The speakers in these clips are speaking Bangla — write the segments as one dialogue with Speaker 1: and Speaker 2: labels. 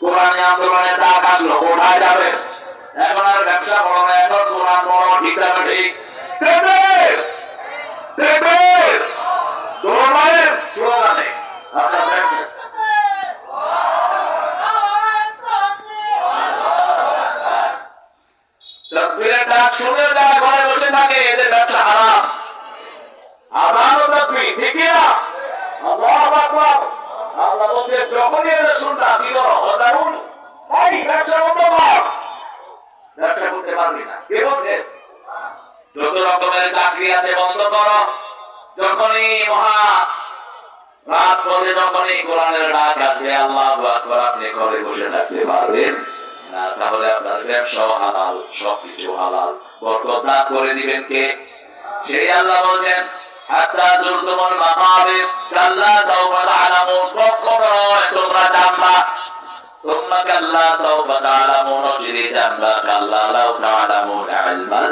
Speaker 1: কোরআনী আন্দোলনের ডাক আসলো, কোথায় যাবে? এখন আর ব্যবসা বড় না, এখন কোরআন বড়। ঠিক না ঠিক? কোরআনের স্লোগানে আপনার ব্যবসা। তাকবীরের ডাক শুনে যারা ঘরে বসে থাকে এদের ব্যবসা হারাম। আযান ও তাকবীর, ঠিক না? আল্লাহু আকবার। আল্লাহ বলছে যখনই এটা শুনবা কি করো? ওয়াদারুন, এই ব্যবসা বন্ধ কর। ব্যবসা করতে পারবি না। কে বলছে? যত রকমের চাকরি আছে বন্ধ করো। যখনই মহা রাত পথে যখনই কোরআনের ডাক আসবে আল্লাহু আকবার, আপনি ঘরে বসে থাকতে পারবেন না। তাহলে আপনার ব্যবসাও হালাল, সবকিছু হালাল। বরকত দান করে দিবেন কে? সেই আল্লাহ বলছেন হাত্তা যুরতুমুল মাকাবির কাল্লা সাওফা তা'লামুন, কখনো নয় তোমরা জানবা। সুম্মা কাল্লা সাওফা তা'লামুন, চিরে জানবা। কাল্লা লাউ তা'লামুন ইলমাল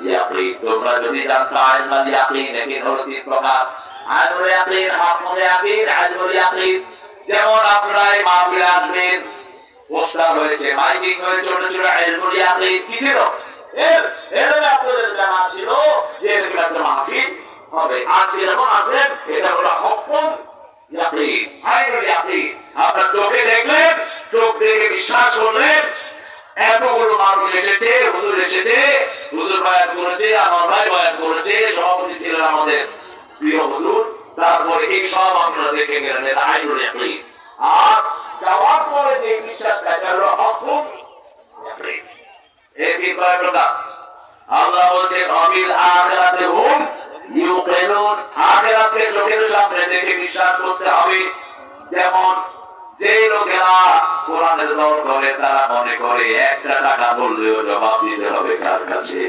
Speaker 1: ইয়াকিন, তোমরা যদি জানতা ইলমাল ইয়াকিন, একে হলো তিন প্রকার: আইনুল ইয়াকিন, হাক্কুল ইয়াকিন, আজমুল ইয়াকিন। যেমন আপনারা এই মাহফিলে আসবেন, পোস্টার হয়েছে, মাইকিং হয়েছে, ছোট ছোট ইলমুল ইয়াকিন কি ছিল? এর আপনাদের জানা ছিল যে এরকম একটা মাহফিল হবে। আজকে যখন আসেন এটা হলো হুকুম ইয়াকিন, আইনুল ইয়াকিন। আপনার চোখে দেখলেন, চোখ দেখে বিশ্বাস করলেন এতগুলো মানুষ এসেছে, হুজুর এসেছে, হুজুর বয়ান করেছে, আমার ভাই বয়ান করেছে, সভাপতি ছিলেন আমাদের প্রিয় হুজুর। তারপরে এই সব আপনারা দেখে গেলেন, এটা আইনুল ইয়াকিন। আর যাওয়ার পরে যে বিশ্বাসটা এটা হলো হুকুম ইয়াকিন। এই কি কয় প্রকার? আল্লাহ বলছেন অবিল আখিরাতে হুম ইউকিনুন, আখিরাতকে চোখের সামনে দেখে বিশ্বাস করতে হবে। যেমন যে লোকেরা কোরআনের দল করে তারা মনে করে একটা টাকা বললেও জবাব দিতে হবে কার কাছে?